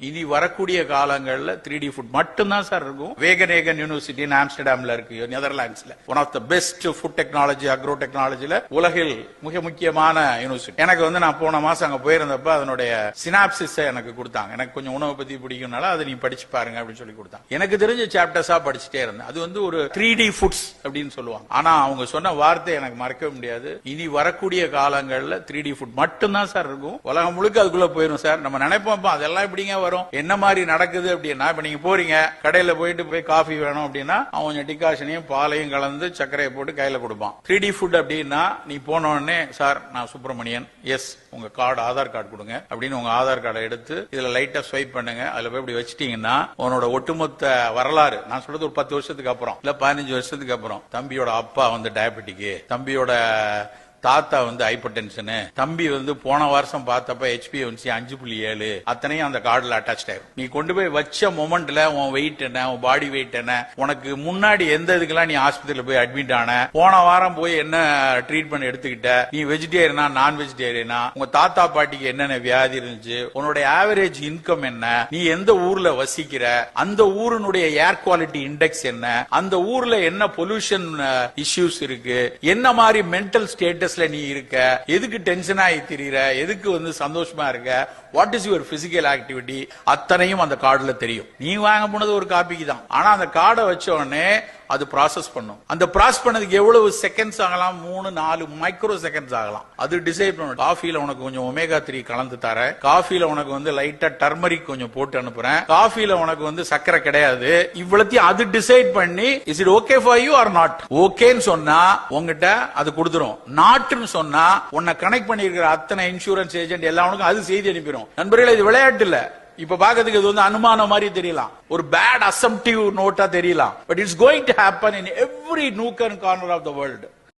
இனி வரக்கூடிய காலங்கள்ல 3D ஃபுட் மட்டும்தான் சார் இருக்கும். வேகனேகன் யூனிவர்சிட்டி ஆம்ஸ்டர்டாம்ல இருக்கு, நெதர்லாண்ட்ஸ்ல. One of the best food technology, agro டெக்னாலஜில உலகில் மிக முக்கியமான யூனிவர்சிட்டி. எனக்கு நான் போன மாசம் அங்க போயிருந்தப்ப அதனுடைய சினாப்சிஸ் எனக்கு கொடுத்தாங்க. எனக்கு கொஞ்சம் உணவை பத்தி பிடிக்கும்னால அதை நீ படிச்சு பாருங்க அப்படின்னு சொல்லி கொடுத்தாங்க. எனக்கு தெரிஞ்ச சாப்டர்ஸா படிச்சுட்டே இருந்தேன். அது ஒரு 3D ஃபுட்ஸ் அப்படின்னு சொல்லுவாங்க. ஆனா அவங்க சொன்ன வார்த்தை எனக்கு மறக்கவே முடியாது. இனி வரக்கூடிய காலங்கள்ல 3D ஃபுட் மட்டும்தான் சார் இருக்கும். உலகம் முழுக்க அதுக்குள்ள போயிடும் சார். நம்ம நினைப்போம் அதெல்லாம் எப்படிங்க வரும், என்ன மாதிரி நடக்குது அப்படின்னா, இப்ப நீங்க போறீங்க கடையில போய் காஃபி வேணும் அப்படின்னா அவன் கொஞ்சம் டிகாஷனையும் பாலையும் கலந்து சர்க்கரையை போட்டு கையில கொடுப்பான். 3D ஃபுட் அப்படின்னா நீ போன உடனே சார் நான் சுப்பிரமணியன், எஸ் உங்க கார்டு ஆதார் கார்டு கொடுங்க அப்படின்னு உங்க ஆதார் கார்டை எடுத்து இதுல லைட்டா ஸ்வைப் பண்ணுங்க. அதுல போய் இப்படி வச்சிட்டீங்கன்னா உன்னோட ஒட்டுமொத்த வரலாறு, நான் சொல்றது ஒரு 10 வருஷத்துக்கு அப்புறம் இல்ல 15 வருஷத்துக்கு அப்புறம், தம்பியோட அப்பா டயபெட்டிக், தம்பியோட தாத்தா ஹைப்பர் டென்ஷன், தம்பி போன வருஷம் பார்த்தப்ப HbA1c 5.7, அத்தனையும் அந்த கார்டுல அட்டாச் ஆயிரும். நீ கொண்டு போய் வச்ச மொமெண்ட்ல உன் வெயிட் என்ன, உன் பாடி வெயிட் என்ன, உனக்கு முன்னாடி எந்த இதுக்கெல்லாம் நீ ஆஸ்பத்திரியில போய் அட்மிட் ஆன, போன வாரம் போய் என்ன ட்ரீட்மெண்ட் எடுத்துக்கிட்ட, நீ வெஜிடேரியனா நான் வெஜிடேரியனா, உங்க தாத்தா பாட்டிக்கு என்னென்ன வியாதி இருந்துச்சு, உன்னுடைய ஆவரேஜ் இன்கம் என்ன, நீ எந்த ஊர்ல வசிக்கிற, அந்த ஊருடைய ஏர் குவாலிட்டி இண்டெக்ஸ் என்ன, அந்த ஊர்ல என்ன பொல்யூஷன் இஷ்யூஸ் இருக்கு, என்ன மாதிரி மென்டல் ஸ்டேட்டஸ் நீ இருக்க, எதுக்கு டென்ஷன் ஆகி திரியிற, எதுக்கு சந்தோஷமா இருக்க, what is your physical activity, அத்தனையும் அந்த கார்டுல தெரியும். நீ வாங்க போனது ஒரு காப்பிக்கு தான். ஆனா அந்த கார்டை வச்ச உடனே அது ப்ராசஸ் பண்ணும். அந்த ப்ராசஸ் பண்ணதுக்கு எவ்வளவு செகண்ட்ஸ் ஆகலாம், 3-4 மைக்ரோ செகண்ட்ஸ் ஆகலாம். அது டிசைட் பண்ணும். காஃபில உனக்கு கொஞ்சம் ஒமேகா 3 கலந்து தர, காஃபில உனக்கு லைட்டா டர்மரிக் கொஞ்சம் போட்டு அனுப்புறேன், காஃபில உனக்கு சக்கரை கிடையாது, இவ்வளத்தையும் அது டிசைட் பண்ணி is it okay for you are not. ஓகேன்னு சொன்னா உங்ககிட்ட அது கொடுத்துரும். நாட்னு சொன்னா உன்னை கனெக்ட் பண்ணிருக்கிற அத்தனை இன்சூரன்ஸ் ஏஜென்ட் எல்லாருக்கும் அது செய்தி அனுப்பிடும். நண்பர்களே, இது விளையாட்டு இல்ல. இப்ப பாக்கிறதுக்கு இது அனுமானம் மாதிரி தெரியலாம், ஒரு பேட் அசம்ப்டிவ் நோட்டா தெரியலாம். But it's going to happen in every nook and corner of the world.